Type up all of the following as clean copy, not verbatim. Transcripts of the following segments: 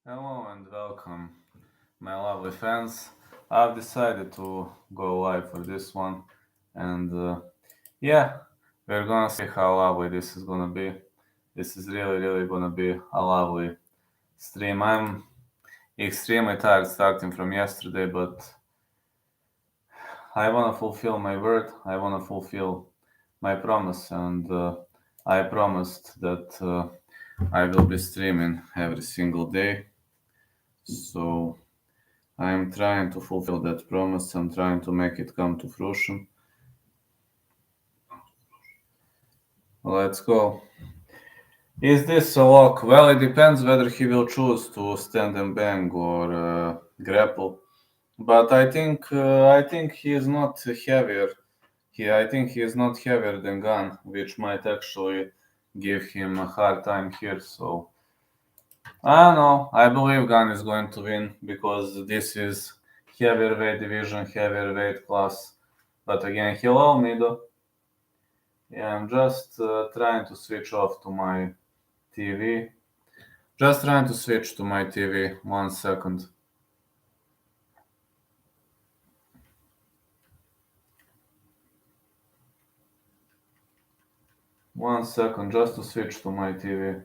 Hello and welcome, my lovely fans. I've decided to go live for this one, and yeah, we're gonna see how lovely this is gonna be. This is really gonna be a lovely stream. I'm extremely tired starting from yesterday, but I wanna fulfill my word. I wanna fulfill my promise, and I promised that I will be streaming every single day. So I'm trying to fulfill that promise. I'm trying to make it come to fruition. Let's go. Is this a lock? Well, it depends whether he will choose to stand and bang or grapple. But I think he is not heavier. I think he is not heavier than Gane, which might actually give him a hard time here. So I don't know. I believe Gane is going to win because this is heavier weight division, heavier weight class. But again, hello, Mido. Yeah, I'm just trying to switch off to my TV. Just trying to switch to my TV. 1 second. One second, just to switch to my TV.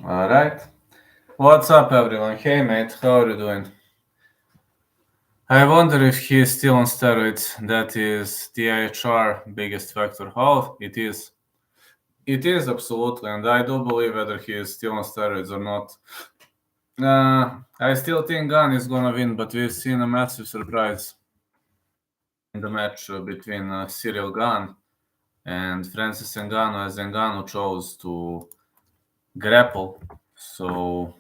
Alright. What's up, everyone? Hey, mate, how are you doing? I wonder if he is still on steroids. That is the IHR biggest factor. Oh, it is. It is, absolutely, and I do believe whether he is still on steroids or not. I still think Gane is gonna win, but we've seen a massive surprise in the match between Cyril Gane and Francis Ngannou, as Ngannou chose to grapple. So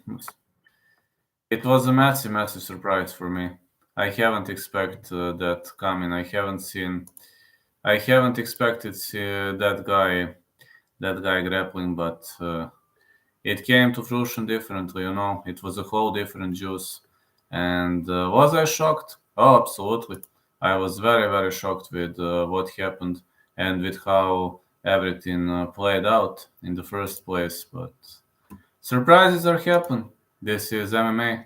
it was a massive surprise for me. I haven't expected that coming. I haven't expected that guy grappling, but it came to fruition differently. It was a whole different juice. And was I shocked? Oh, absolutely. I was very shocked with what happened and with how everything played out in the first place. But surprises are happen. This is MMA.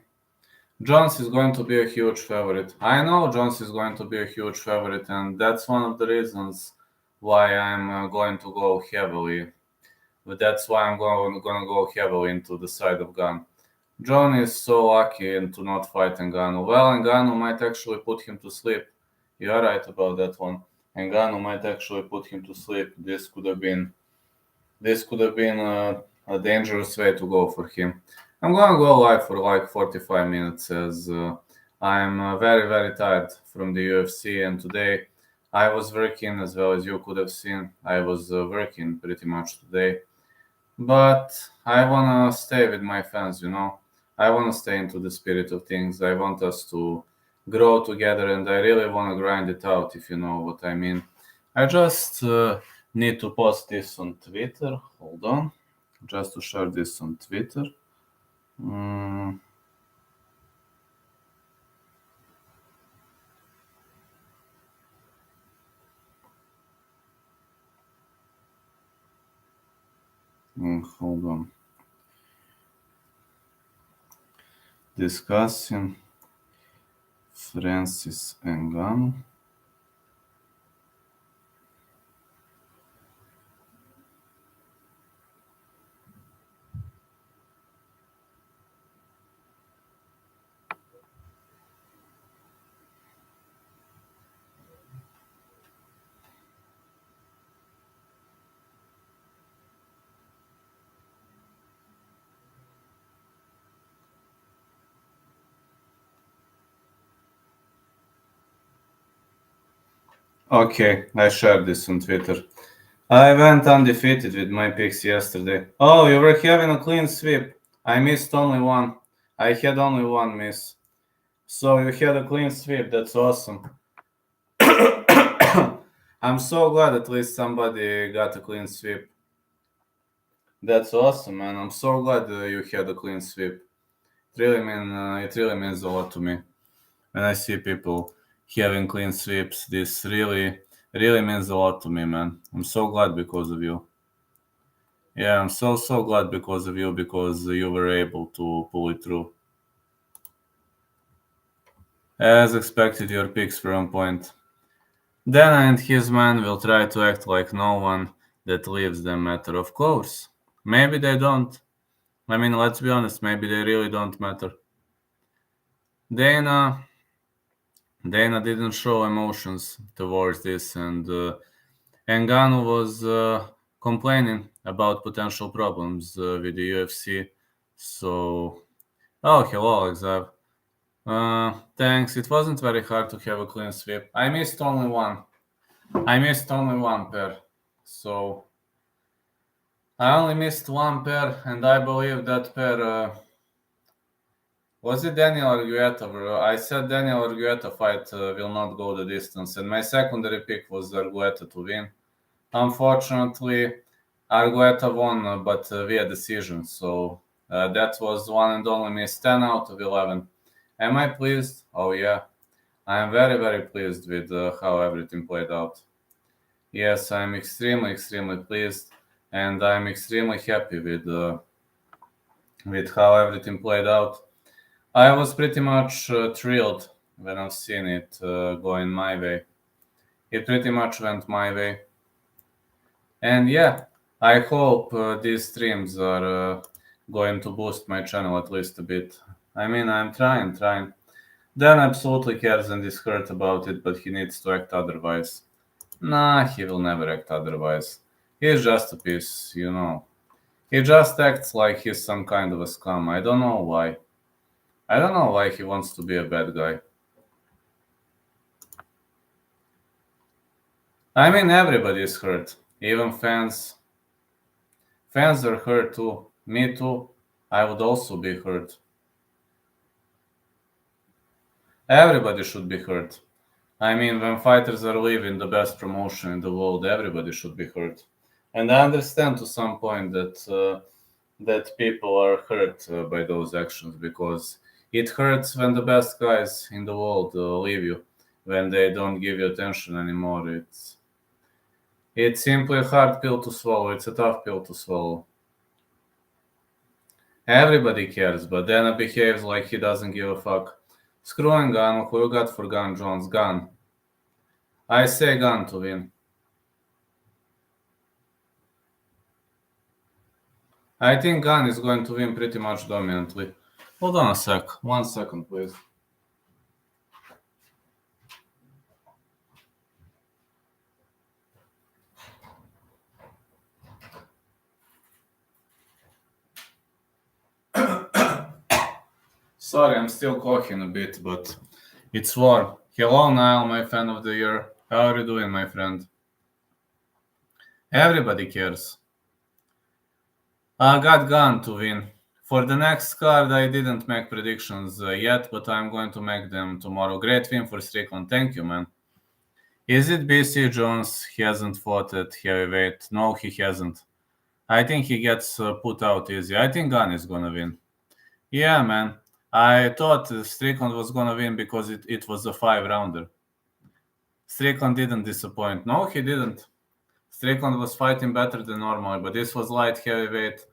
Jones is going to be a huge favorite. I know Jones is going to be a huge favorite, and that's one of the reasons why I'm going to go heavily. But that's why I'm going to go heavily into the side of Gane. John is so lucky to not fight Ngannou. Well, Ngannou might actually put him to sleep. You are right about that one. Ngannou might actually put him to sleep. This could have been a dangerous way to go for him. I'm going to go live for like 45 minutes as I'm very tired from the UFC, and today I was working, as well as you could have seen. I was working pretty much today. But I want to stay with my fans, I want to stay into the spirit of things. I want us to grow together, and I really want to grind it out, if you know what I mean. I just need to post this on Twitter. Hold on. Just to share this on Twitter. Hold on. Discussing Francis Ngannou. Okay, I shared this on Twitter. I went undefeated with my picks yesterday. Oh, you were having a clean sweep. I missed only one. I had only one miss. So you had a clean sweep. That's awesome. I'm so glad at least somebody got a clean sweep. That's awesome, man. I'm so glad you had a clean sweep. It really means a lot to me when I see people having clean sweeps. This really really means a lot to me, man. I'm so glad because of you. Yeah, I'm so glad because of you, because you were able to pull it through. As expected, your picks were on point. Dana and his men will try to act like no one that leaves them matter. Of course. Maybe they don't. I mean, let's be honest, maybe they really don't matter. Dana didn't show emotions towards this, and Ngannou was complaining about potential problems with the UFC. So, oh, hello, Alexav. Thanks. It wasn't very hard to have a clean sweep. I missed only one. Pair. So I only missed one pair, and I believe that pair was it Daniel Argueta. I said Daniel Argueta fight will not go the distance, and my secondary pick was Argueta to win. Unfortunately, Argueta won, but via decision. So that was one and only miss. 10 out of 11. Am I pleased? Oh yeah, I am very very pleased with how everything played out. Yes, I'm extremely pleased, and I'm extremely happy with how everything played out. I was pretty much thrilled when I've seen it going my way. It pretty much went my way, and yeah, I hope these streams are going to boost my channel at least a bit. I mean, I'm trying. Dan absolutely cares and is hurt about it, but he needs to act otherwise. Nah, he will never act otherwise. He's just a piece, you know. He just acts like he's some kind of a scum. I don't know why. I don't know why he wants to be a bad guy. I mean, everybody is hurt. Even fans. Fans are hurt too. Me too. I would also be hurt. Everybody should be hurt. I mean, when fighters are leaving the best promotion in the world, everybody should be hurt. And I understand to some point that people are hurt by those actions, because it hurts when the best guys in the world leave you, when they don't give you attention anymore. It's simply a hard pill to swallow. It's a tough pill to swallow. Everybody cares, but Dana behaves like he doesn't give a fuck. Screw Ngannou. Who you got for Gun Jones? Gun. I say Gun to win. I think Gun is going to win pretty much dominantly. Hold on a sec. 1 second, please. Sorry, I'm still coughing a bit, but it's warm. Hello, Niall, my fan of the year. How are you doing, my friend? Everybody cares. I got Gun to win. For the next card, I didn't make predictions yet, but I'm going to make them tomorrow. Great win for Strickland. Thank you, man. Is it BC Jones? He hasn't fought at heavyweight. No, he hasn't. I think he gets put out easy. I think Gun is gonna win. Yeah, man. I thought Strickland was gonna win because it was a 5-rounder. Strickland didn't disappoint. No, he didn't. Strickland was fighting better than normal, but this was light heavyweight.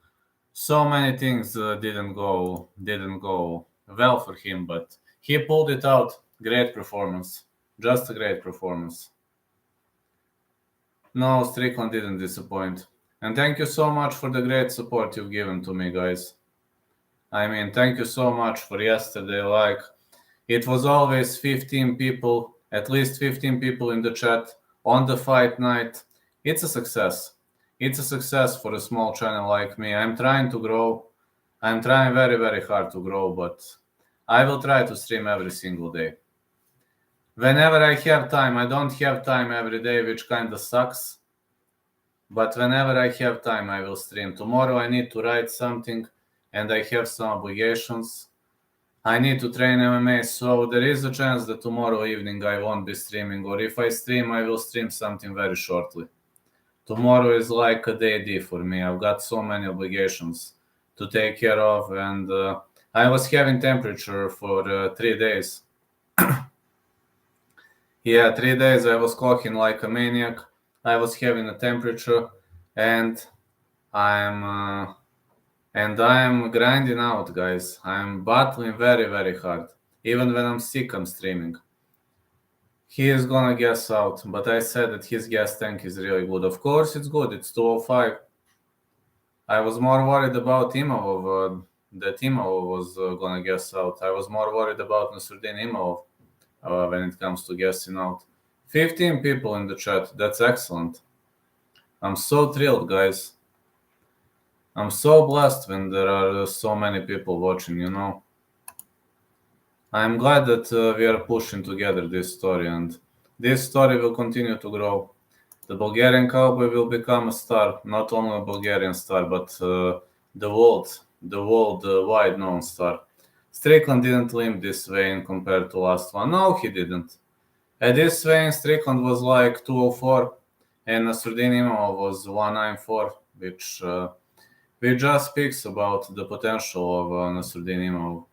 So many things didn't go well for him, but he pulled it out. Great performance. Just a great performance. No, Strickland didn't disappoint. And thank you so much for the great support you've given to me, guys. I mean, thank you so much for yesterday. Like, it was always 15 people, at least 15 people in the chat on the fight night. It's a success. It's a success for a small channel like me. I'm trying to grow. I'm trying very, very hard to grow, but I will try to stream every single day. Whenever I have time, I don't have time every day, which kind of sucks. But whenever I have time, I will stream. Tomorrow I need to write something, and I have some obligations. I need to train MMA, so there is a chance that tomorrow evening I won't be streaming, or if I stream, I will stream something very shortly. Tomorrow is like a day D for me. I've got so many obligations to take care of, and I was having temperature for 3 days. Yeah, 3 days I was coughing like a maniac. I was having a temperature, and I'm I'm grinding out, guys. I'm battling very, very hard. Even when I'm sick, I'm streaming. He is gonna gas out, but I said that his gas tank is really good. Of course, it's good. It's 205. I was more worried about Imavov, that Imavov was gonna gas out. I was more worried about Nasruddin Imavov when it comes to gassing out. 15 people in the chat. That's excellent. I'm so thrilled, guys. I'm so blessed when there are so many people watching, you know. I'm glad that we are pushing together this story, and this story will continue to grow. The Bulgarian cowboy will become a star, not only a Bulgarian star, but the wide known star. Strickland didn't limp this way in compared to last one. No, he didn't. At this weighing, Strickland was like 204, and Nasruddin Imavov was 194, which just speaks about the potential of Nasruddin Imavov.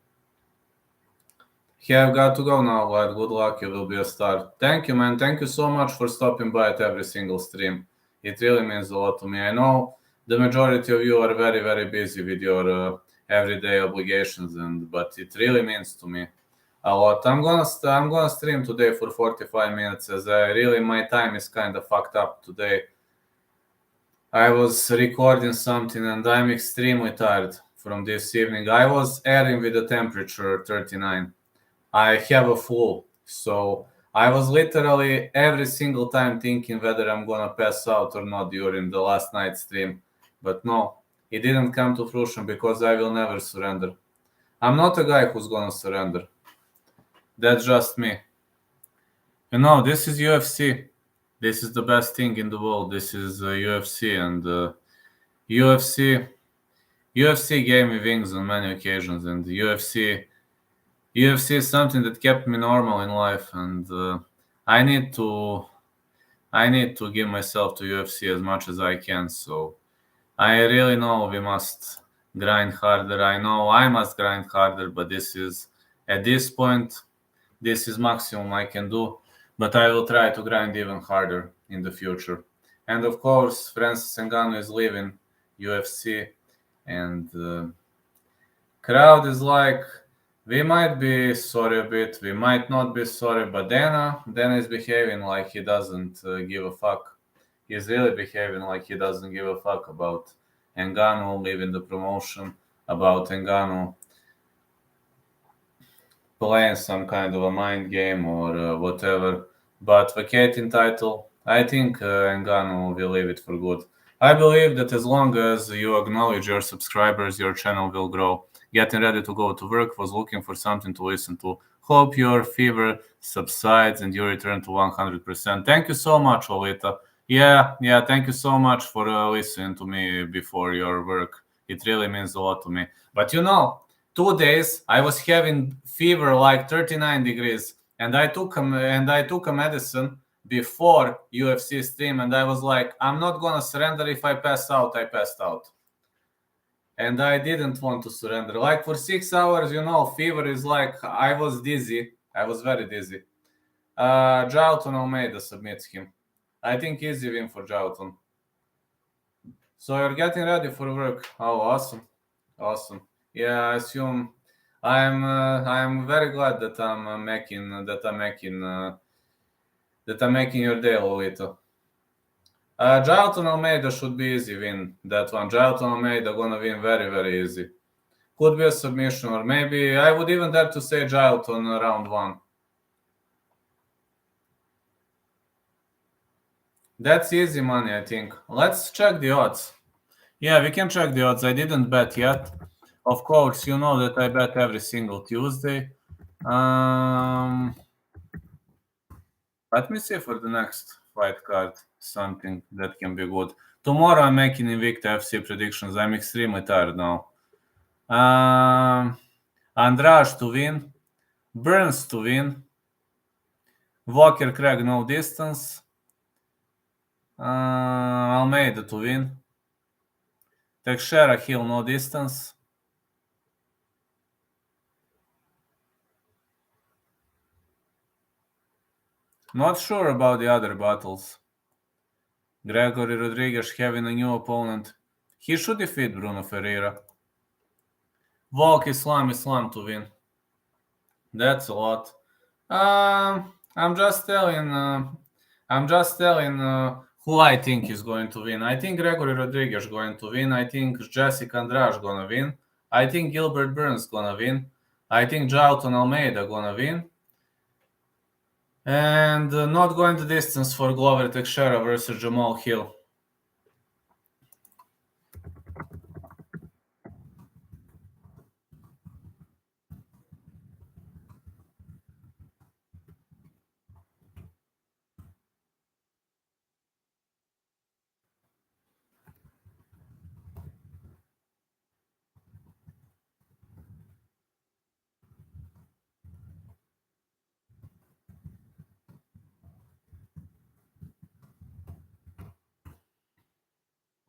Have got to go now, Vlad. Good luck. You will be a star. Thank you, man. Thank you so much for stopping by at every single stream. It really means a lot to me. I know the majority of you are very, very busy with your everyday obligations, but it really means to me a lot. I'm gonna stream today for 45 minutes, as my time is kind of fucked up today. I was recording something and I'm extremely tired from this evening. I was airing with a temperature 39. I have a flu, so I was literally every single time thinking whether I'm gonna pass out or not during the last night's stream. But no, it didn't come to fruition because I will never surrender. I'm not a guy who's gonna surrender. That's just me. You know, this is UFC. This is the best thing in the world. This is UFC, and UFC gave me wings on many occasions, and UFC is something that kept me normal in life, and I need to give myself to UFC as much as I can. So I really know we must grind harder. I know I must grind harder, but at this point, this is maximum I can do. But I will try to grind even harder in the future. And of course, Francis Ngannou is leaving UFC, and crowd is like, we might be sorry a bit, we might not be sorry, but Dana is behaving like he doesn't give a fuck. He's really behaving like he doesn't give a fuck about Ngannou leaving the promotion, about Ngannou playing some kind of a mind game or whatever. But vacating title, I think Ngannou will leave it for good. I believe that as long as you acknowledge your subscribers, your channel will grow. Getting ready to go to work, was looking for something to listen to. Hope your fever subsides and you return to 100%. Thank you so much, Olita. Yeah, thank you so much for listening to me before your work. It really means a lot to me. But 2 days I was having fever like 39 degrees, and I took a medicine before UFC stream, and I was like, I'm not gonna surrender. If I pass out, I passed out. And I didn't want to surrender. Like for 6 hours, fever is like, I was dizzy. I was very dizzy. Jalton Almeida submits him. I think easy win for Jalton. So you're getting ready for work. Oh, awesome. Yeah, I assume I'm very glad that I'm making your day, Lolita. Jalton Almeida should be easy win. That one. Jalton Almeida gonna win very, very easy. Could be a submission, or maybe I would even dare to say Jalton round 1. That's easy money, I think. Let's check the odds. Yeah, we can check the odds. I didn't bet yet. Of course, you know that I bet every single Tuesday. Let me see for the next fight card something that can be good. Tomorrow I'm making Invicta FC predictions. I'm extremely tired now. Andrade to win. Burns to win. Walker Craig no distance. Almeida to win. Teixeira Hill no distance. Not sure about the other battles. Gregory Rodriguez having a new opponent. He should defeat Bruno Ferreira. Volk Islam to win. That's a lot. I'm just telling. Who I think is going to win. I think Gregory Rodriguez going to win. I think Jessica Andrade gonna win. I think Gilbert Burns gonna win. I think Jailton Almeida gonna win. And not going the distance for Glover Teixeira versus Jamal Hill.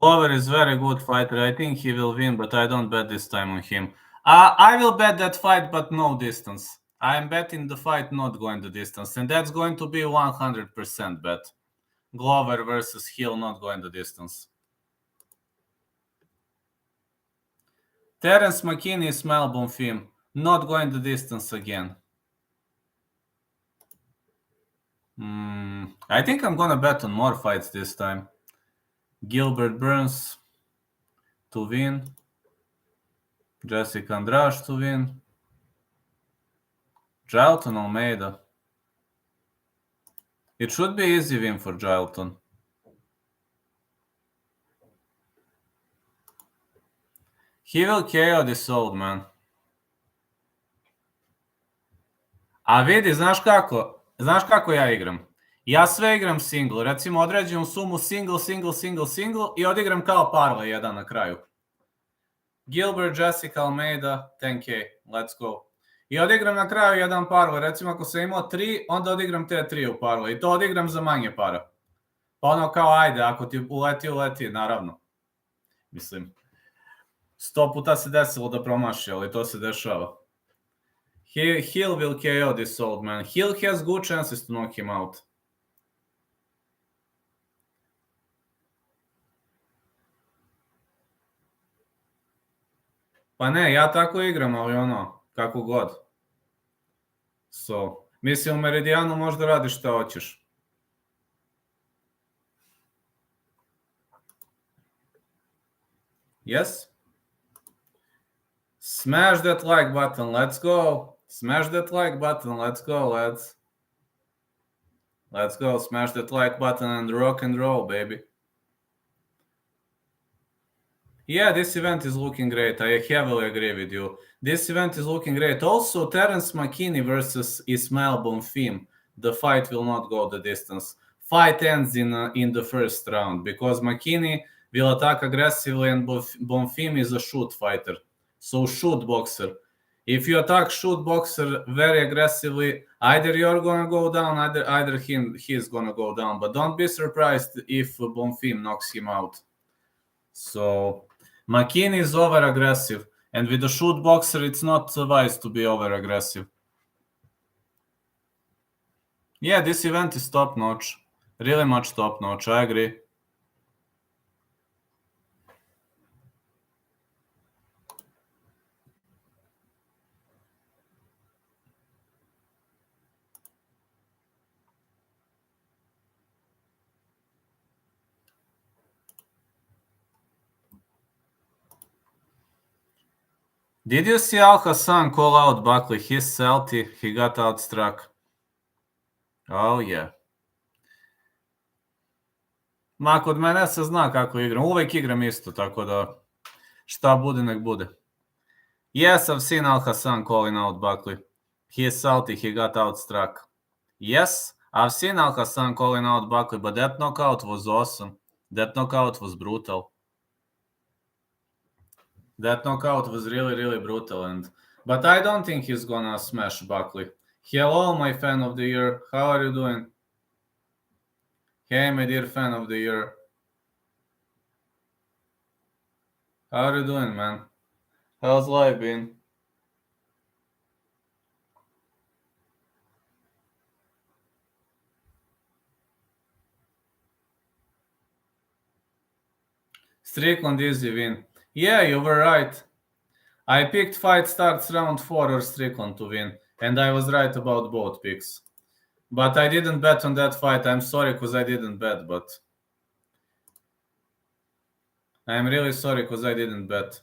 Glover is very good fighter. I think he will win, but I don't bet this time on him. I will bet that fight, but no distance. I am betting the fight not going the distance, and that's going to be 100% bet. Glover versus Hill not going the distance. Terence McKinney, Ismail Bonfim not going the distance again. I think I'm gonna bet on more fights this time. Gilbert Burns to win. Jessica Andrade to win. Jailton Almeida. It should be easy win for Jailton. He will KO this old man. A vidi, znaš kako ja igram? Ja sve igram single, recimo određujem sumu single i odigram kao parla jedan na kraju. Gilbert, Jessica Almeida, 10k, let's go. I odigram na kraju jedan parla, recimo ako sam imao 3, onda odigram te 3 u parla i to odigram za manje para. Pa ono kao ajde, ako ti uleti, naravno. Mislim, 100 puta se desilo da promaši, ali to se dešava. Hill will KO this old man. Hill has good chances to knock him out. Pa ne, ja tako igram, ali ono, kako god. So, mislim u Meridijanu možda radiš šta hoćeš. Yes? Smash that like button, let's go. Smash that like button, let's go, lads. Let's go, smash that like button and rock and roll, baby. Yeah, this event is looking great. I heavily agree with you. This event is looking great. Also, Terence McKinney versus Ismail Bonfim. The fight will not go the distance. Fight ends in the first round because McKinney will attack aggressively and Bonfim is a shoot fighter. So shoot boxer. If you attack shoot boxer very aggressively, either you're gonna go down, either he's gonna go down. But don't be surprised if Bonfim knocks him out. So McKinney is over aggressive, and with a shoot boxer, it's not wise to be over aggressive. Yeah, this event is top notch, really much top notch. I agree. Did you see Al Hassan call out Buckley? He's salty. He got outstruck. Oh yeah. Ma, kod mene se zna kako igram. Uvek igram isto, tako da šta bude, nek bude. Yes, I've seen Al Hassan calling out Buckley. He is salty. He got outstruck. Yes, I've seen Al Hassan calling out Buckley, but that knockout was awesome. That knockout was brutal. That knockout was really, really brutal. But I don't think he's gonna smash Buckley. Hello, my fan of the year. How are you doing? Hey, my dear fan of the year. How are you doing, man? How's life been? Strickland easy win. Yeah, you were right. I picked fight starts round 4 or Strickland to win, and I was right about both picks. But I didn't bet on that fight. I'm sorry because I didn't bet, but I'm really sorry because I didn't bet.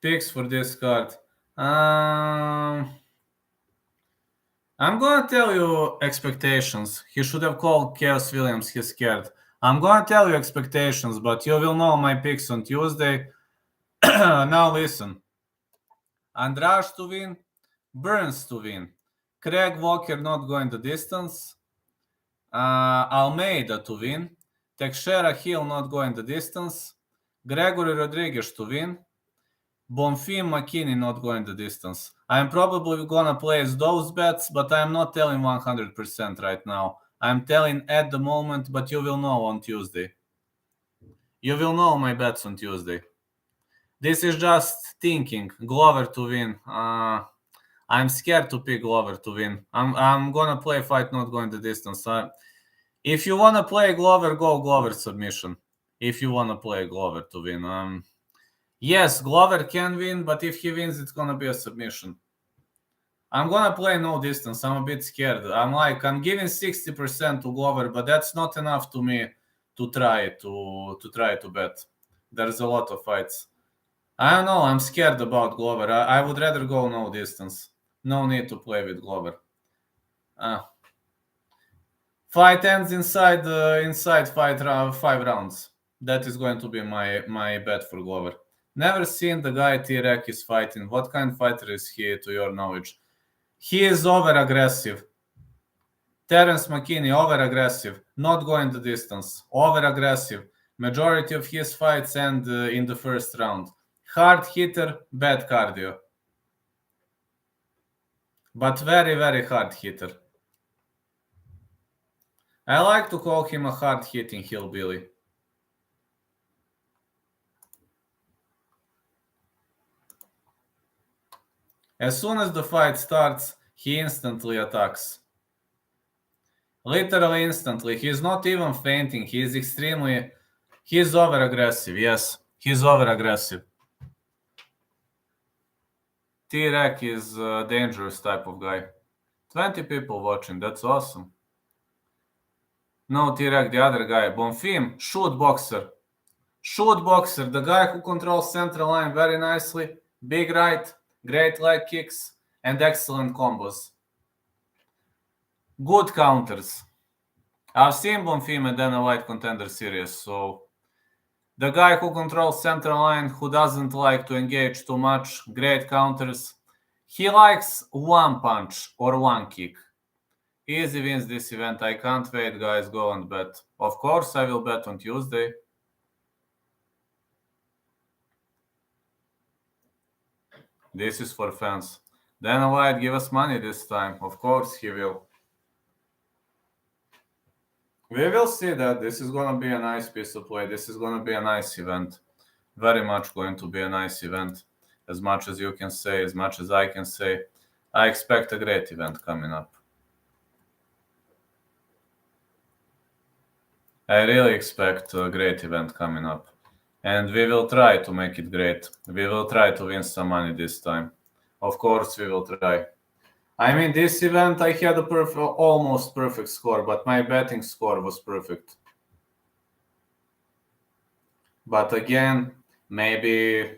Picks for this card. I'm gonna tell you expectations. He should have called Chaos Williams. He's scared. I'm gonna tell you expectations, but you will know my picks on Tuesday. Now listen. Andrade to win. Burns to win. Craig Walker not going the distance. Almeida to win. Teixeira Hill not going the distance. Gregory Rodriguez to win. Bonfim McKinney not going the distance. I'm probably gonna place those bets, but I'm not telling 100% right now. I'm telling at the moment, but you will know on Tuesday. You will know my bets on Tuesday. This is just thinking. Glover to win. I'm scared to pick Glover to win. I'm gonna play fight not going the distance. If you wanna play Glover, go Glover submission. If you wanna play Glover to win. Yes, Glover can win, but if he wins, it's gonna be a submission. I'm gonna play no distance. I'm a bit scared. I'm giving 60% to Glover, but that's not enough to me to try to bet. There's a lot of fights. I don't know. I'm scared about Glover. I would rather go no distance. No need to play with Glover. Fight ends inside 5 rounds. That is going to be my bet for Glover. Never seen the guy T-Rex is fighting. What kind of fighter is he, to your knowledge? He is over-aggressive. Terence McKinney, over-aggressive. Not going the distance. Over-aggressive. Majority of his fights end in the first round. Hard hitter, bad cardio. But very, very hard hitter. I like to call him a hard-hitting hillbilly. As soon as the fight starts, he instantly attacks. Literally instantly. He's not even feinting. He's over-aggressive. Yes, he's over-aggressive. T-Rex is a dangerous type of guy. 20 people watching. That's awesome. No, T-Rex, the other guy. Bonfim, shoot boxer. Shoot boxer. The guy who controls central line very nicely. Big right. Great leg kicks. And excellent combos. Good counters. I've seen Bonfim at Dana White Contender Series, so the guy who controls central line, who doesn't like to engage too much, great counters. He likes one punch or one kick. Easy wins this event. I can't wait, guys. Go and bet. Of course, I will bet on Tuesday. This is for fans. Dana White, give us money this time. Of course, he will. We will see that. This is going to be a nice piece of play. This is going to be a nice event. Very much going to be a nice event. As much as you can say, as much as I can say. I expect a great event coming up. I really expect a great event coming up. And we will try to make it great. We will try to win some money this time. Of course, we will try. I mean, this event, I had a almost perfect score, but my betting score was perfect. But again, maybe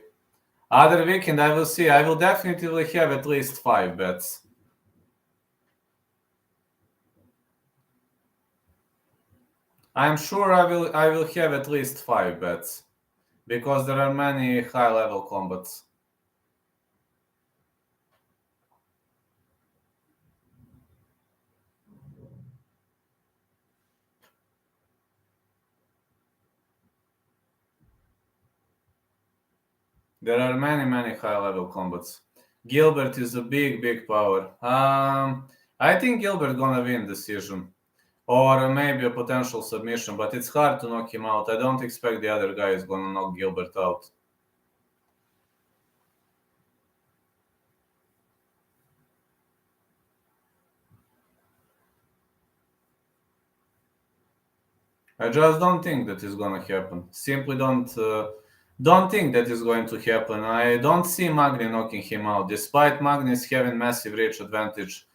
other weekend, I will see. I will definitely have at least 5 bets. I'm sure I will have at least 5 bets because there are many high-level combats. There are many high-level combats. Gilbert is a big power. I think Gilbert gonna win decision. Or maybe a potential submission, but it's hard to knock him out. I don't expect the other guy is gonna knock Gilbert out. I just don't think that is gonna happen. Simply don't think that is going to happen. I don't see Magny knocking him out, despite Magny's having massive reach advantage.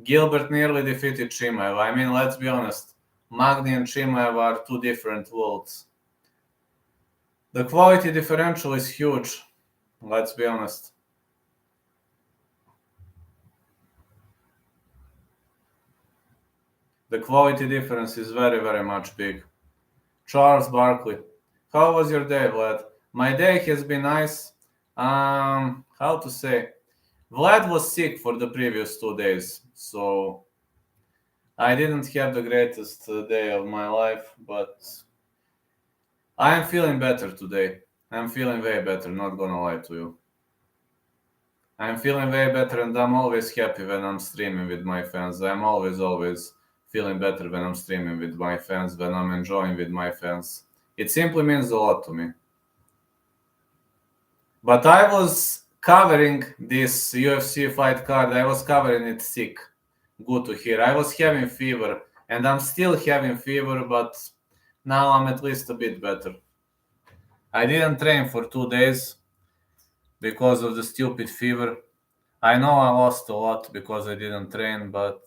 Gilbert nearly defeated Chimaev. I mean, let's be honest. Magny and Chimaev are two different worlds. The quality differential is huge. Let's be honest. The quality difference is very, very much big. Charles Barkley. How was your day, Vlad? My day has been nice. How to say? Vlad was sick for the previous 2 days, so I didn't have the greatest day of my life, but I am feeling better today. I'm feeling way better, not gonna lie to you. I'm feeling way better, and I'm always happy when I'm streaming with my fans. I'm always feeling better when I'm streaming with my fans, when I'm enjoying with my fans. It simply means a lot to me. But I was covering this UFC fight card. I was covering it sick. Good to hear. I was having fever, and I'm still having fever, but now I'm at least a bit better. I didn't train for 2 days because of the stupid fever. I know I lost a lot because I didn't train, but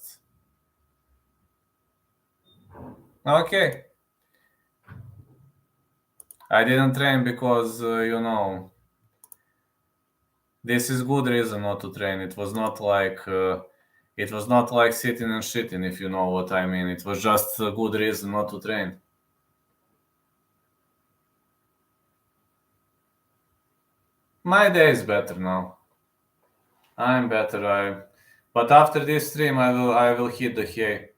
okay. I didn't train because, this is good reason not to train. It was not like sitting and shitting, if you know what I mean. It was just a good reason not to train. My day is better now. I'm better. But after this stream, I will hit the hay.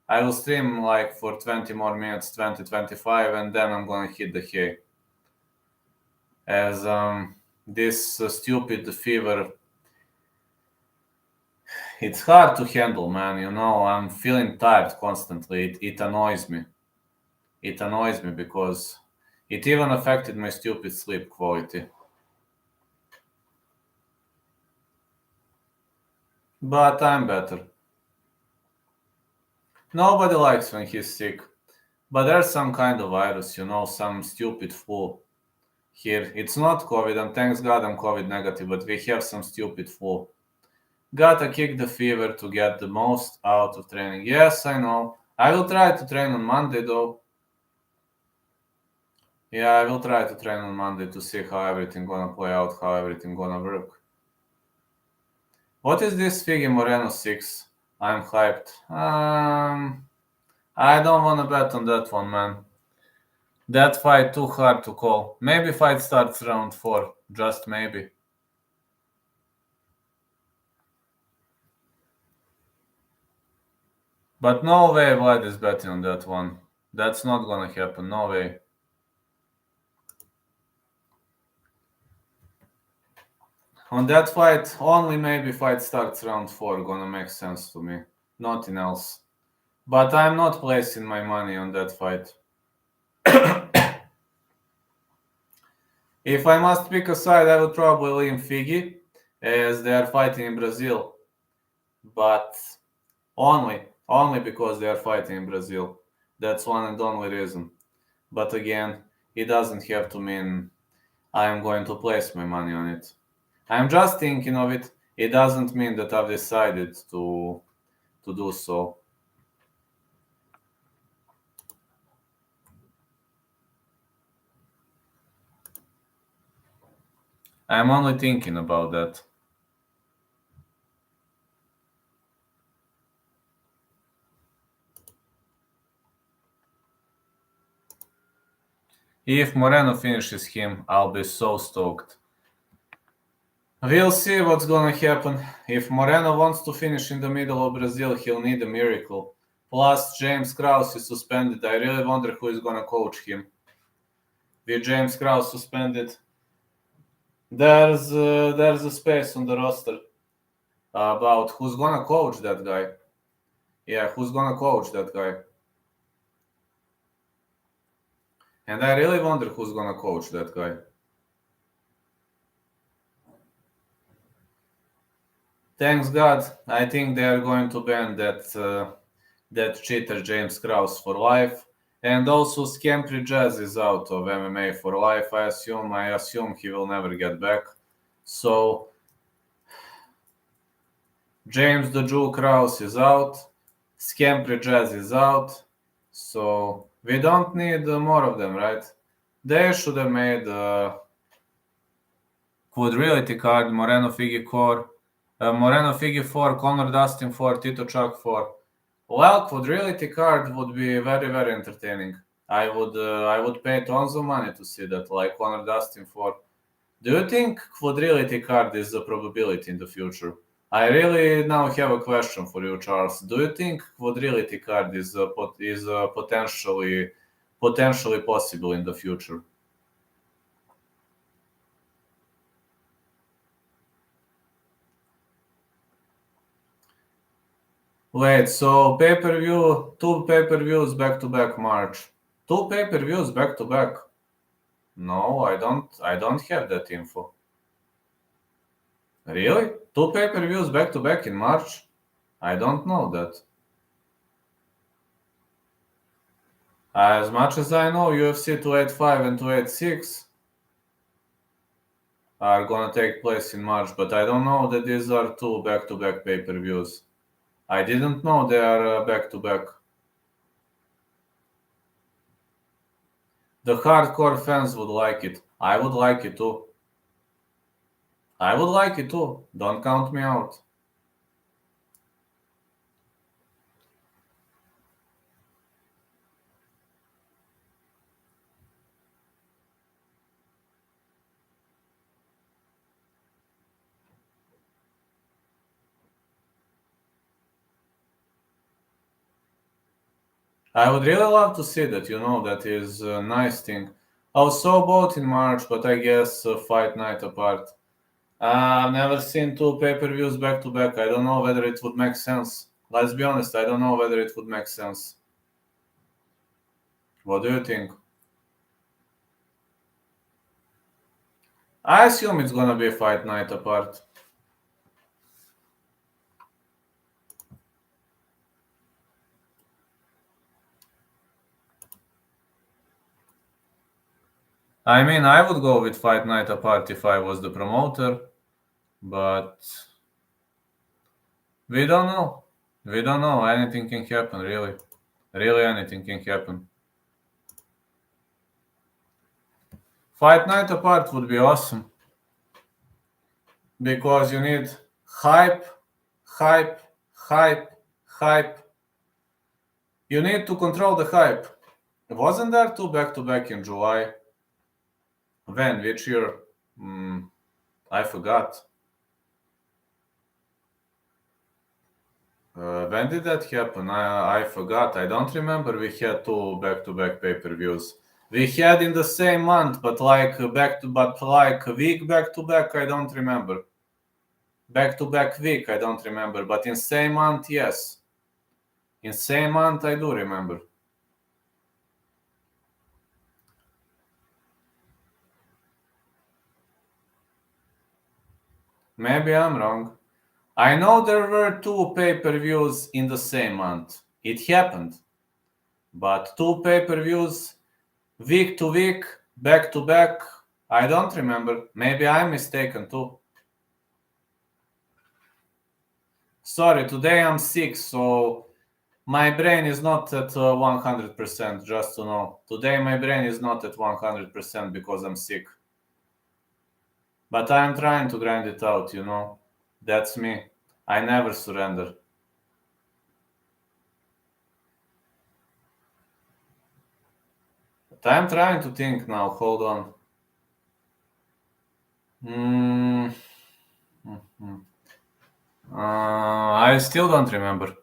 I will stream like for 20 more minutes, 20, 25, and then I'm gonna hit the hay. As this stupid fever, it's hard to handle, man. I'm feeling tired constantly. It annoys me. It annoys me because it even affected my stupid sleep quality. But I'm better. Nobody likes when he's sick. But there's some kind of virus, some stupid flu here. It's not COVID, and thanks God I'm COVID negative, but we have some stupid flu. Gotta kick the fever to get the most out of training. Yes, I know. I will try to train on Monday, though. Yeah, I will try to train on Monday to see how everything gonna play out, how everything gonna work. What is this Figgy Moreno 6? I'm hyped. I don't wanna bet on that one, man. That fight too hard to call. Maybe fight starts round 4. Just maybe. But no way Vlad is betting on that one. That's not gonna happen. No way. On that fight, only maybe fight starts round 4 gonna make sense to me. Nothing else. But I'm not placing my money on that fight. If I must pick a side, I would probably lean Figgy, as they are fighting in Brazil. But only because they are fighting in Brazil. That's one and only reason. But again, it doesn't have to mean I am going to place my money on it. I'm just thinking of it. It doesn't mean that I've decided to do so. I'm only thinking about that. If Moreno finishes him, I'll be so stoked. We'll see what's gonna happen. If Moreno wants to finish in the middle of Brazil, he'll need a miracle. Plus, James Krause is suspended. I really wonder who is gonna coach him. With James Krause suspended, there's a space on the roster about who's gonna coach that guy. Yeah, who's gonna coach that guy? And I really wonder who's gonna coach that guy. Thanks God, I think they are going to ban that cheater James Krause for life, And also Scampri Jazz is out of MMA for life, I assume he will never get back. So James the Jewel Krause is out. Scampri Jazz is out. So we don't need more of them, right? They should have made Quadrility card, Moreno Figi 4, Conor Dustin 4, Tito Chuck 4. Well, Quadrility card would be very, very entertaining. I would pay tons of money to see that, like Conor Dustin 4. Do you think Quadrility card is a probability in the future? I really now have a question for you, Charles. Do you think Quadrility card is potentially possible in the future? Wait, so pay-per-view, 2 pay-per-views back-to-back March. 2 pay-per-views back-to-back? No, I don't have that info. Really? 2 pay-per-views back-to-back in March? I don't know that. As much as I know, UFC 285 and 286 are gonna take place in March, but I don't know that these are 2 back-to-back pay-per-views. I didn't know they are back-to-back. The hardcore fans would like it. I would like it too. I would like it too. Don't count me out. I would really love to see that, that is a nice thing. I saw both in March, but I guess fight night apart. I've never seen 2 pay-per-views back-to-back. I don't know whether it would make sense. Let's be honest, I don't know whether it would make sense. What do you think? I assume it's gonna be fight night apart. I mean, I would go with fight night apart if I was the promoter, but we don't know. We don't know. Anything can happen, really. Really, anything can happen. Fight night apart would be awesome. Because you need hype, hype, hype, hype. You need to control the hype. Wasn't there 2 back-to-back in July? When? Which year? I forgot. When did that happen? I forgot. I don't remember we had 2 back-to-back pay-per-views. We had in the same month, but like a week back-to-back, I don't remember. Back-to-back week, I don't remember. But in same month, yes. In same month, I do remember. Maybe I'm wrong. I know there were 2 pay-per-views in the same month. It happened. But 2 pay-per-views week to week, back to back, I don't remember. Maybe I'm mistaken too. Sorry, today I'm sick, so my brain is not at 100%, just to know. Today my brain is not at 100% because I'm sick. But I'm trying to grind it out, That's me. I never surrender. But I'm trying to think now. Hold on. I still don't remember.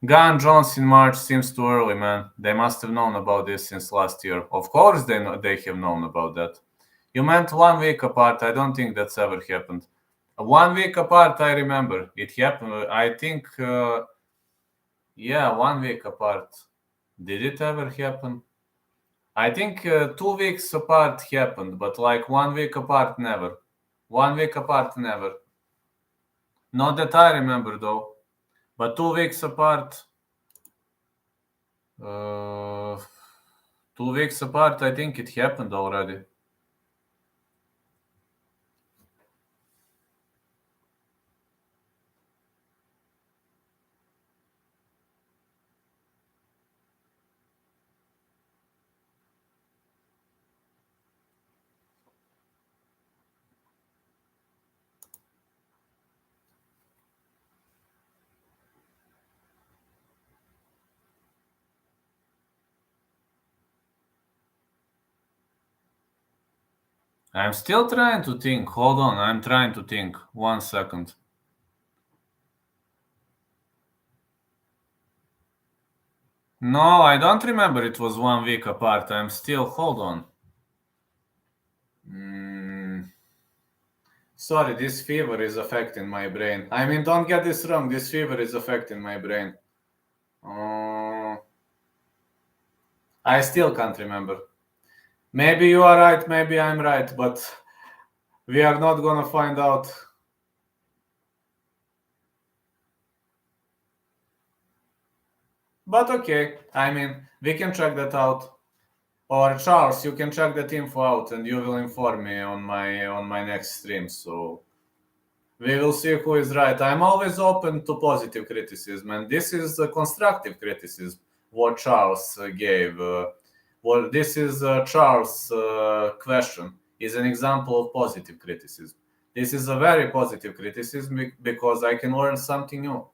Gane Jones in March seems too early, man. They must have known about this since last year. Of course they have known about that. You meant 1 week apart. I don't think that's ever happened. 1 week apart, I remember. It happened. I think, 1 week apart. Did it ever happen? I think 2 weeks apart happened, but like 1 week apart, never. 1 week apart, never. Not that I remember, though. But 2 weeks apart. 2 weeks apart, I think it happened already. I'm still trying to think. Hold on, I'm trying to think. 1 second. No, I don't remember it was 1 week apart. I'm still. Hold on. Sorry, this fever is affecting my brain. I mean, don't get this wrong. This fever is affecting my brain. I still can't remember. Maybe you are right, maybe I'm right, but we are not gonna find out. But okay, I mean, we can check that out. Or Charles, you can check that info out, and you will inform me on my next stream. So we will see who is right. I'm always open to positive criticism, and this is a constructive criticism. What Charles gave. Well, this is Charles' question. Is an example of positive criticism. This is a very positive criticism because I can learn something new.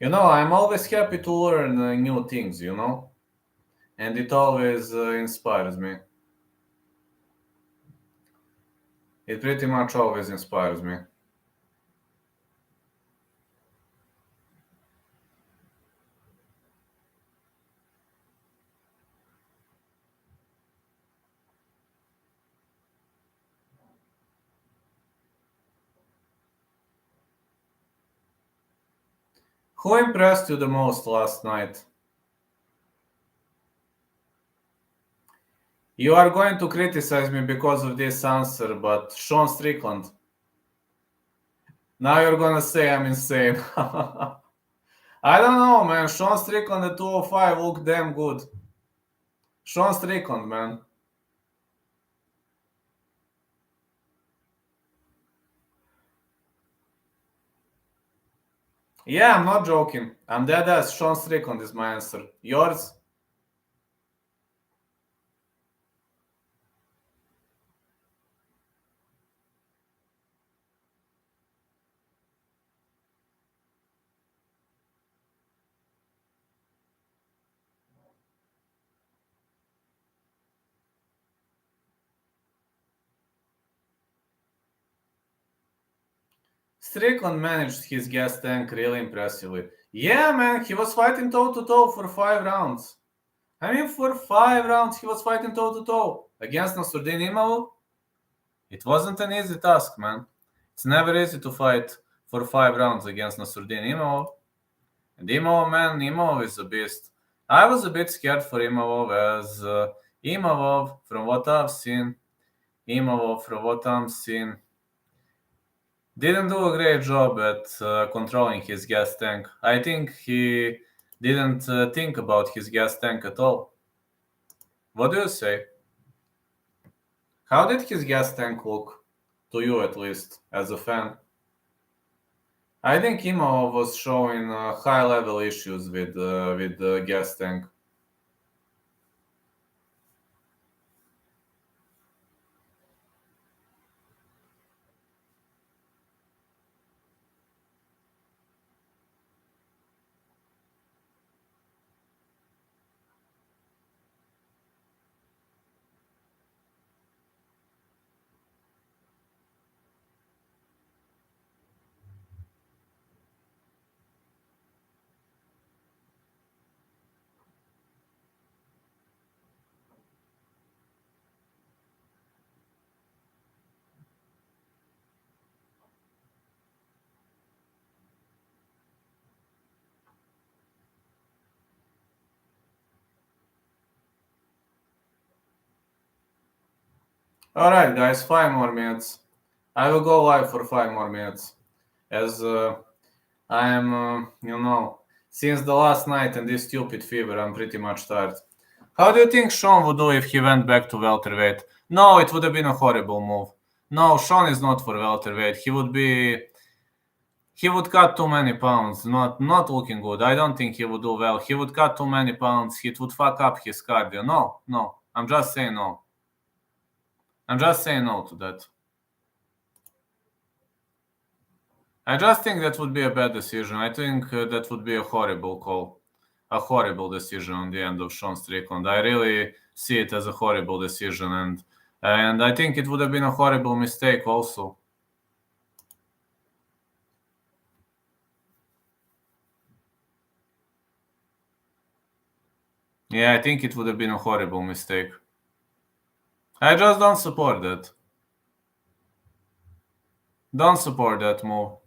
I'm always happy to learn new things, and it always inspires me. It pretty much always inspires me. Who impressed you the most last night? You are going to criticize me because of this answer, but Sean Strickland. Now you're gonna say I'm insane. I don't know, man. Sean Strickland at 205 looked damn good. Sean Strickland, man. Yeah, I'm not joking. I'm dead ass. Sean Strickland is my answer. Yours? Strickland managed his gas tank really impressively. Yeah, man, he was fighting toe-to-toe for 5 rounds. I mean, for 5 rounds, he was fighting toe-to-toe against Nasruddin Imavov. It wasn't an easy task, man. It's never easy to fight for 5 rounds against Nasruddin Imavov. And Imavov is a beast. I was a bit scared for Imavov as Imavov, from what I've seen, didn't do a great job at controlling his gas tank. I think he didn't think about his gas tank at all. What do you say? How did his gas tank look? To you, at least, as a fan? I think Imavov was showing high-level issues with the gas tank. Alright, guys, 5 more minutes. I will go live for 5 more minutes. As I am, Since the last night and this stupid fever, I'm pretty much tired. How do you think Sean would do if he went back to welterweight? No, it would have been a horrible move. No, Sean is not for welterweight. He would cut too many pounds. Not looking good. I don't think he would do well. He would cut too many pounds. It would fuck up his cardio. No. I'm just saying no. I'm just saying no to that. I just think that would be a bad decision. I think that would be a horrible call. A horrible decision on the end of Sean Strickland. I really see it as a horrible decision, and I think it would have been a horrible mistake also. Yeah, I think it would have been a horrible mistake. I just don't support that. Don't support that move.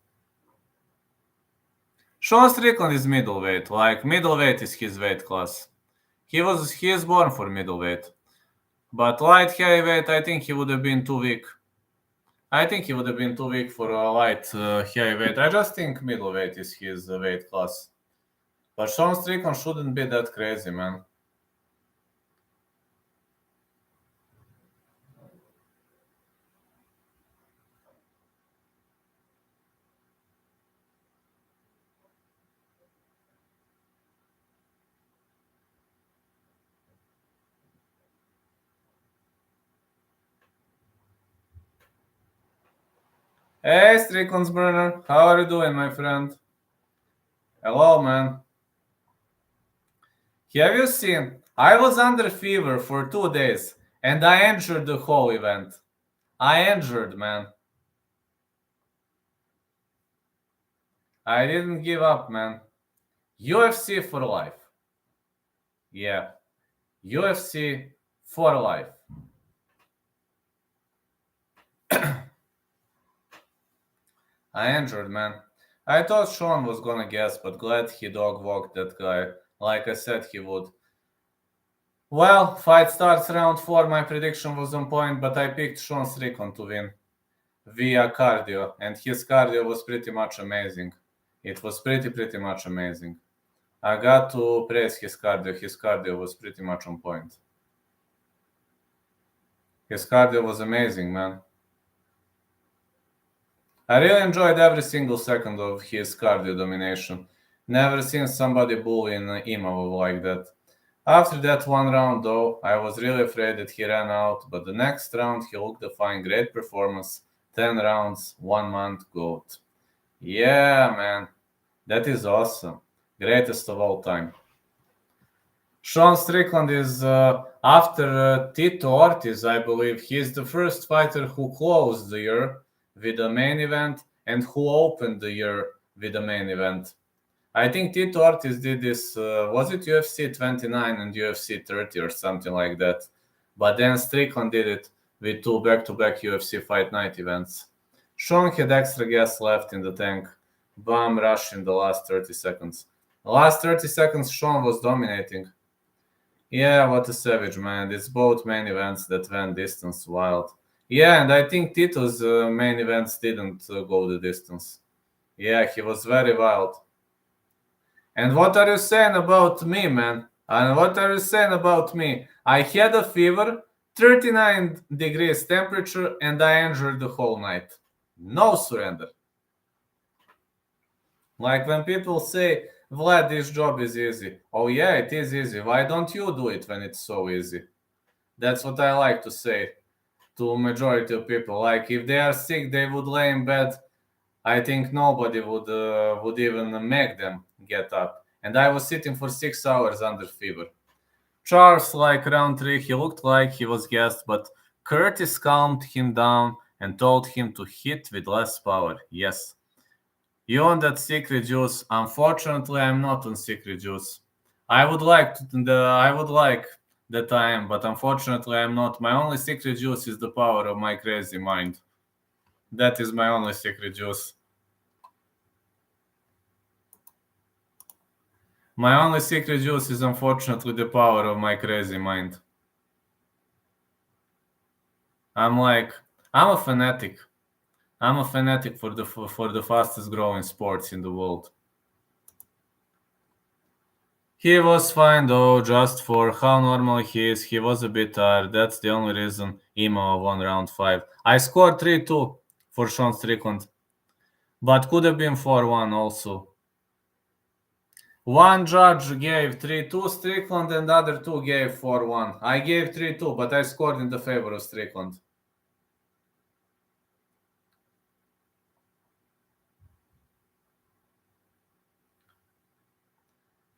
Sean Strickland is middleweight. Like, middleweight is his weight class. He is born for middleweight. But light heavyweight, I think he would have been too weak. I think he would have been too weak for a light heavyweight. I just think middleweight is his weight class. But Sean Strickland shouldn't be that crazy, man. Hey, Strickland's burner. How are you doing, my friend? Hello, man. Have you seen? I was under fever for 2 days, and I injured the whole event. I injured, man. I didn't give up, man. UFC for life. Yeah. UFC for life. I injured, man. I thought Sean was gonna guess, but glad he dog walked that guy, like I said he would. Well, fight starts round 4. My prediction was on point, but I picked Sean Strickland to win via cardio, and his cardio was pretty much amazing. It was pretty much amazing. I got to praise his cardio. His cardio was pretty much on point. His cardio was amazing, man. I really enjoyed every single second of his cardio domination. Never seen somebody bully in Imavov like that. After that one round, though, I was really afraid that he ran out, but the next round he looked a fine, great performance. 10 rounds, 1 month, GOAT. Yeah, man. That is awesome. Greatest of all time. Sean Strickland is, after Tito Ortiz, I believe, he's the first fighter who closed the year with a main event and who opened the year with a main event. I think Tito Ortiz did this, was it UFC 29 and UFC 30 or something like that? But then Strickland did it with 2 back-to-back UFC Fight Night events. Sean had extra gas left in the tank. Bam rush in the last 30 seconds. The last 30 seconds, Sean was dominating. Yeah, what a savage, man. It's both main events that went distance wild. Yeah, and I think Tito's main events didn't go the distance. Yeah, he was very wild. And what are you saying about me, man? And what are you saying about me? I had a fever, 39 degrees temperature, and I injured the whole night. No surrender. Like when people say, Vlad, this job is easy. Oh, yeah, it is easy. Why don't you do it when it's so easy? That's what I like to say to majority of people. Like if they are sick, they would lay in bed. I think nobody would even make them get up. And I was sitting for 6 hours under fever. Charles, like round 3, he looked like he was gassed, but Curtis calmed him down and told him to hit with less power. Yes. You on that secret juice? Unfortunately, I'm not on secret juice. I would like that I am, but unfortunately, I'm not. My only secret juice is the power of my crazy mind. That is my only secret juice. My only secret juice is unfortunately the power of my crazy mind. I'm a fanatic. I'm a fanatic for the fastest growing sports in the world. He was fine though, just for how normal he is. He was a bit tired. That's the only reason Emo won round 5. I scored 3-2 for Sean Strickland, but could have been 4-1 also. One judge gave 3-2 Strickland and the other two gave 4-1. I gave 3-2, but I scored in the favor of Strickland.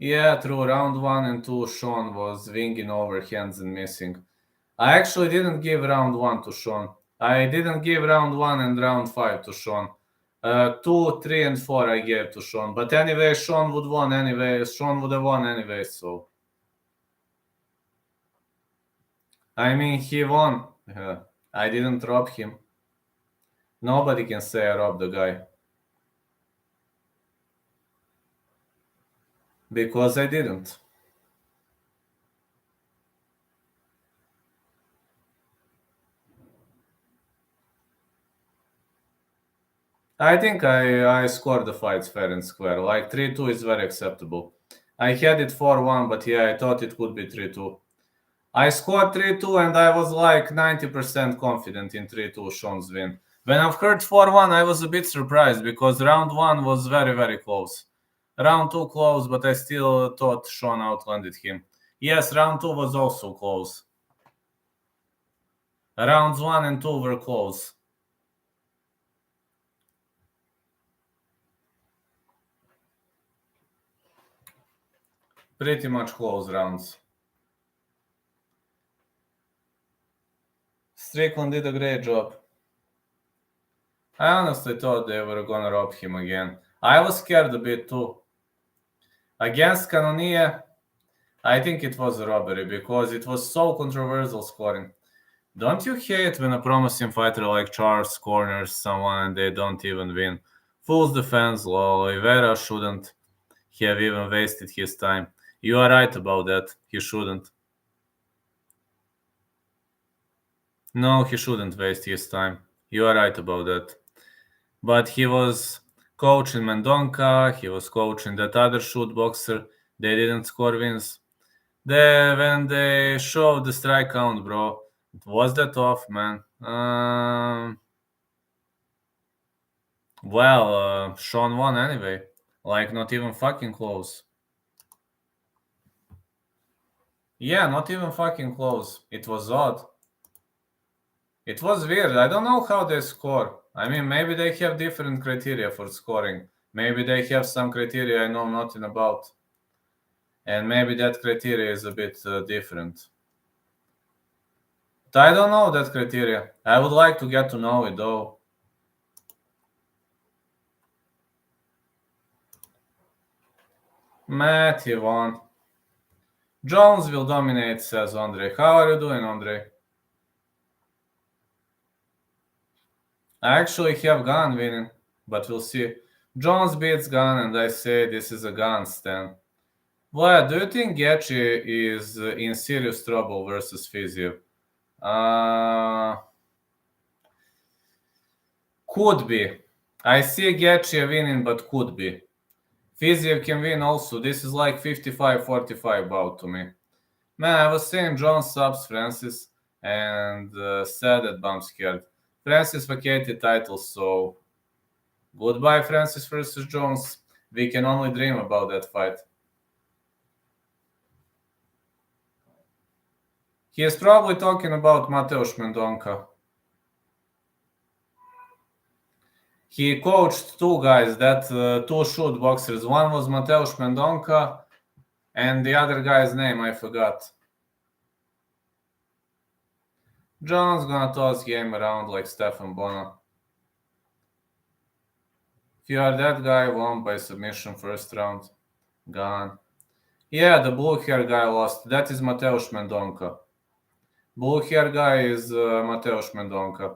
Yeah, through round 1 and 2, Sean was winging over hands and missing. I actually didn't give round 1 to Sean. I didn't give round 1 and round 5 to Sean. 2, 3, and 4 I gave to Sean. But anyway, Sean would won anyway. Sean would have won anyway, so. I mean, he won. I didn't rob him. Nobody can say I robbed the guy. Because I didn't. I think I scored the fights fair and square. Like 3-2 is very acceptable. I had it 4-1, but yeah, I thought it would be 3-2. I scored 3-2 and I was like 90% confident in 3-2 Sean's win. When I've heard 4-1, I was a bit surprised because round 1 was very, very close. Round 2 close, but I still thought Sean outlanded him. Yes, round 2 was also close. Rounds 1 and 2 were close. Pretty much close rounds. Strickland did a great job. I honestly thought they were gonna rob him again. I was scared a bit too. Against Cannonier, I think it was a robbery because it was so controversial scoring. Don't you hate when a promising fighter like Charles corners someone and they don't even win? Fools the fans, lol. Oliveira shouldn't have even wasted his time. You are right about that. He shouldn't. No, he shouldn't waste his time. You are right about that. But he was coaching Mendonca, he was coaching that other shoot boxer. They didn't score wins. When they showed the strike count, bro, was that off, man? Sean won anyway. Like, not even fucking close. Yeah, not even fucking close. It was odd. It was weird. I don't know how they score. I mean, maybe they have different criteria for scoring. Maybe they have some criteria I know nothing about. And maybe that criteria is a bit different. But I don't know that criteria. I would like to get to know it though. Matt, he won. Jones will dominate, says Andre. How are you doing, Andre? I actually have Gane winning, but we'll see. Jones beats Gane, and I say this is a Gane stand. Vlad, do you think Gaethje is in serious trouble versus Fiziev? Could be. I see Gaethje winning, but could be. Fiziev can win also. This is like 55-45 bout to me. Man, I was saying John subs Francis and said that bump scared. Francis vacated title, so goodbye Francis versus Jones. We can only dream about that fight. He is probably talking about Mateusz Mendonca. He coached two guys, two shoot boxers. One was Mateusz Mendonca, and the other guy's name I forgot. John's gonna toss game around like Stefan Bonner. If you are that guy, won by submission first round. Gone. Yeah, the blue hair guy lost. That is Mateusz Mendonca. Blue hair guy is Mateusz Mendonca.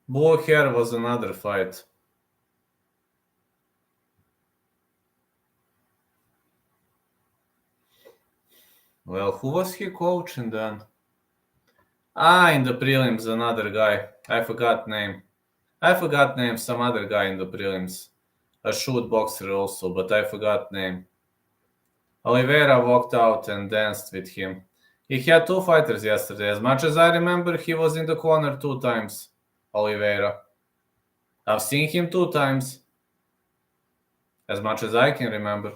Blue hair was another fight. Well, who was he coaching then? In the prelims, another guy. I forgot name. Some other guy in the prelims. A shoot boxer also, but I forgot name. Oliveira walked out and danced with him. He had two fighters yesterday. As much as I remember, he was in the corner 2 times. Oliveira. I've seen him 2 times. As much as I can remember.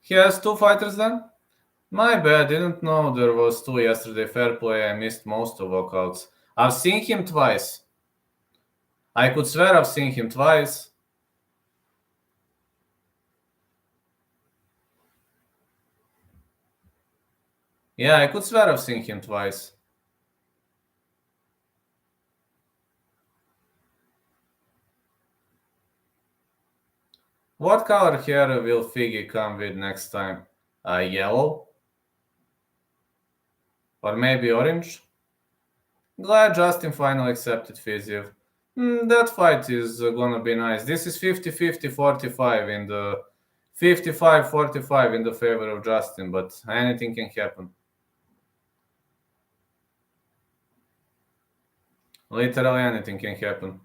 He has two fighters then? My bad, didn't know there was two yesterday. Fair play, I missed most of Vacates. I've seen him twice. I could swear I've seen him twice. Yeah, I could swear I've seen him twice. What color hair will Figgy come with next time? Yellow? Or maybe orange? Glad Justin finally accepted Fiziev. That fight is gonna be nice. This is 50-50, 45 in the 55-45 in the favor of Justin, but anything can happen. Literally anything can happen.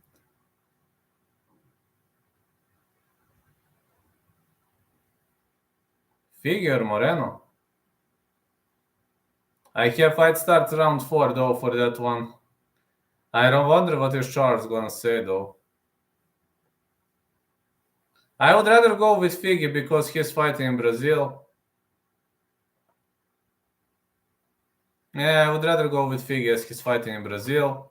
Figure Moreno. I have fight start round 4 though for that one. I don't wonder what is Charles gonna say though. I would rather go with Figgy because he's fighting in Brazil. Yeah, I would rather go with Figgy as he's fighting in Brazil.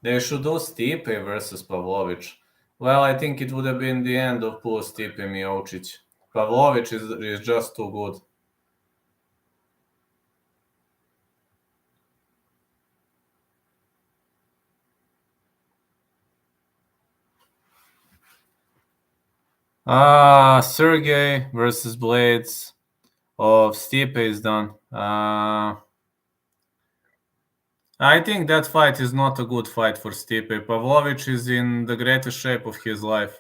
They should do Stipe versus Pavlovich. Well, I think it would have been the end of poor Stipe Miocic. Pavlovich is just too good. Sergey versus Blades of Stipe is done. I think that fight is not a good fight for Stipe. Pavlovich is in the greatest shape of his life.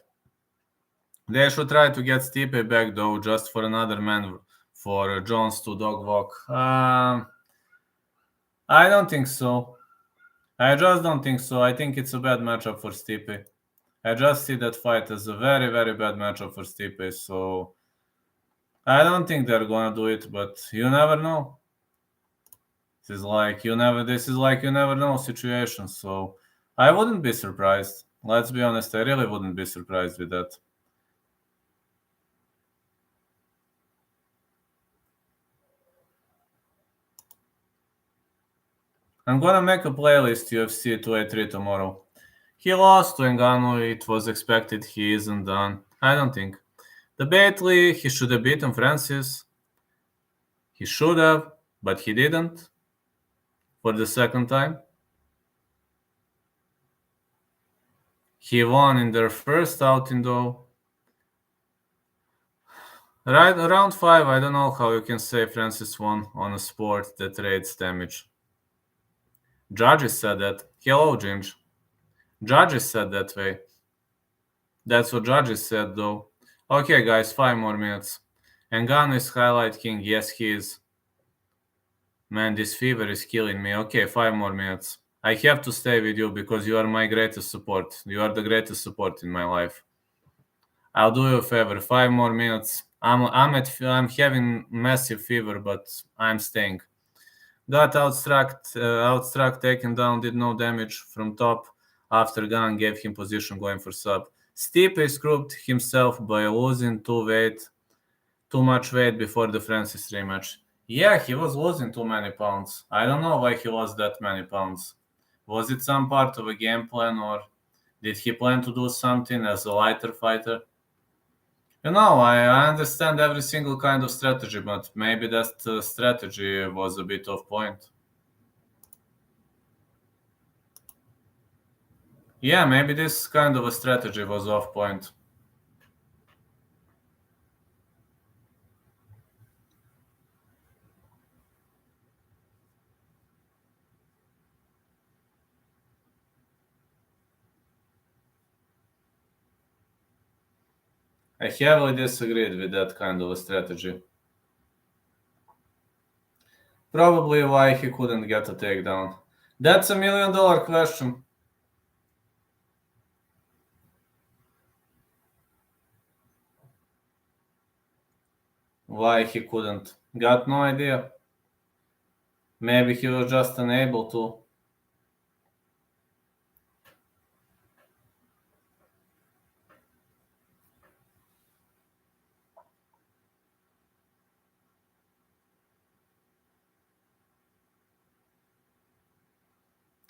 They should try to get Stipe back though, just for another man for Jones to dog walk. I don't think so. I just don't think so. I think it's a bad matchup for Stipe. I just see that fight as a very, very bad matchup for Stipe. So I don't think they're gonna do it, but you never know. This is like you never know situation. So I wouldn't be surprised. Let's be honest, I really wouldn't be surprised with that. I'm gonna make a playlist UFC 283 tomorrow. He lost to Ngannou. It was expected. He isn't done. I don't think. The Batley, he should have beaten Francis. He should have, but he didn't. For the second time. He won in their first outing though. Right around 5, I don't know how you can say Francis won on a sport that rates damage. Judges said that. Hello, Ginge. Judges said that way. That's what judges said though. Okay, guys, 5 more minutes. And Gane is highlight king. Yes, he is. Man, this fever is killing me. Okay, 5 more minutes. I have to stay with you because you are my greatest support. You are the greatest support in my life. I'll do you a favor. 5 more minutes. I'm having massive fever, but I'm staying. Got outstruck taken down, did no damage from top after Gane gave him position going for sub. Stipe screwed himself by losing too much weight before the Francis rematch. Yeah, he was losing too many pounds. I don't know why he lost that many pounds. Was it some part of a game plan, or did he plan to do something as a lighter fighter? I understand every single kind of strategy, but maybe that strategy was a bit off point. Yeah, maybe this kind of a strategy was off point. I heavily disagreed with that kind of a strategy. Probably why he couldn't get a takedown. That's $1 million question. Why he couldn't? Got no idea. Maybe he was just unable to.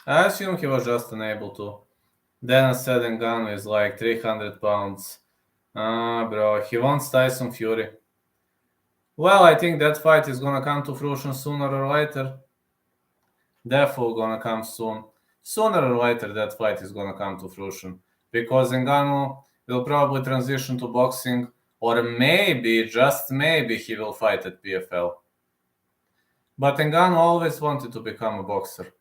I assume he was just unable to. Dennis said Ngannou is like 300 pounds. Bro, he wants Tyson Fury. Well, I think that fight is gonna come to fruition sooner or later. Definitely gonna come soon. Sooner or later, that fight is gonna come to fruition. Because Ngannou will probably transition to boxing, or maybe, just maybe, he will fight at PFL. But Ngannou always wanted to become a boxer.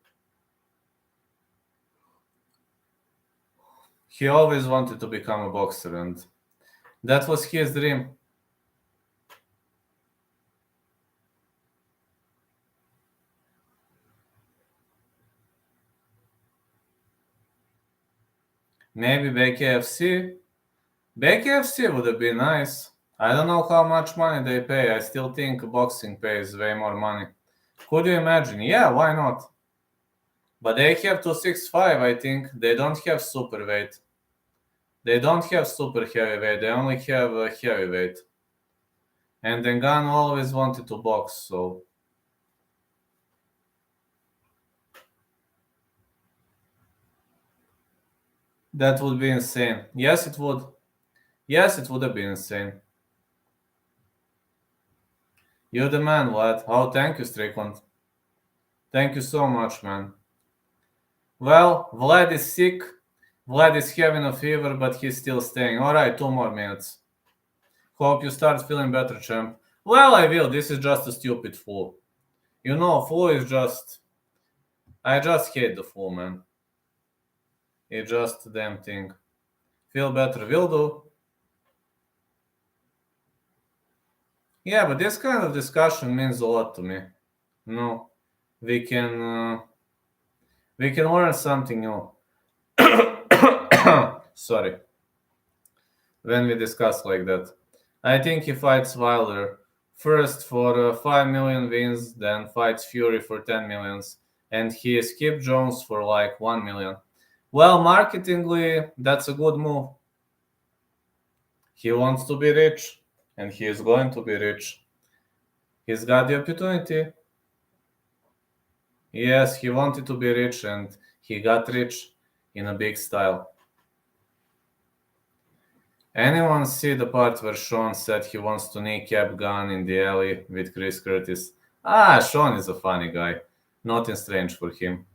He always wanted to become a boxer, and that was his dream. Maybe BKFC? BKFC would have been nice. I don't know how much money they pay. I still think boxing pays way more money. Could you imagine? Yeah, why not? But they have 265, I think. They don't have superweight. They don't have super heavyweight. They only have a heavyweight. And Ngannou always wanted to box, so that would be insane. Yes, it would. Yes, it would have been insane. You're the man, Vlad. Oh, thank you, Strickland. Thank you so much, man. Well, Vlad is sick. Vlad is having a fever, but he's still staying. Alright, 2 more minutes. Hope you start feeling better, champ. Well, I will. This is just a stupid flu. Flu is just. I just hate the flu, man. It's just a damn thing. Feel better, will do. Yeah, but this kind of discussion means a lot to me. No, we can learn something new. Sorry. When we discuss like that, I think he fights Wilder first for 5 million wins, then fights Fury for 10 millions, and he skipped Jones for like 1 million. Well, marketingly, that's a good move. He wants to be rich, and he is going to be rich. He's got the opportunity. Yes, he wanted to be rich, and he got rich in a big style. Anyone see the part where Sean said he wants to kneecap Gane in the alley with Chris Curtis? Sean is a funny guy. Nothing strange for him.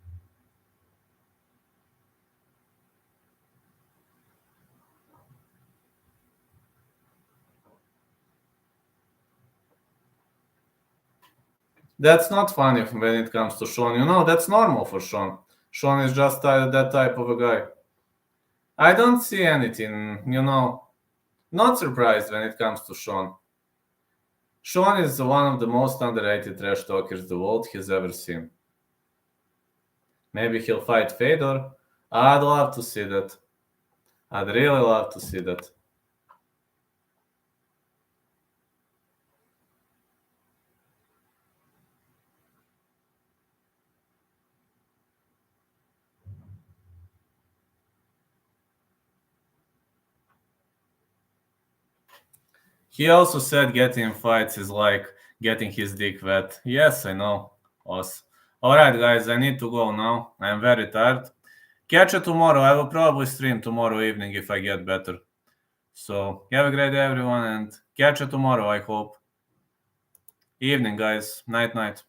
That's not funny when it comes to Sean. That's normal for Sean. Sean is just that type of a guy. I don't see anything, not surprised when it comes to Sean. Sean is one of the most underrated trash talkers the world has ever seen. Maybe he'll fight Fedor. I'd love to see that. I'd really love to see that. He also said getting in fights is like getting his dick wet. Yes, I know. Us. Alright, guys, I need to go now. I'm very tired. Catch you tomorrow. I will probably stream tomorrow evening if I get better. So, have a great day, everyone, and catch you tomorrow, I hope. Evening, guys. Night, night.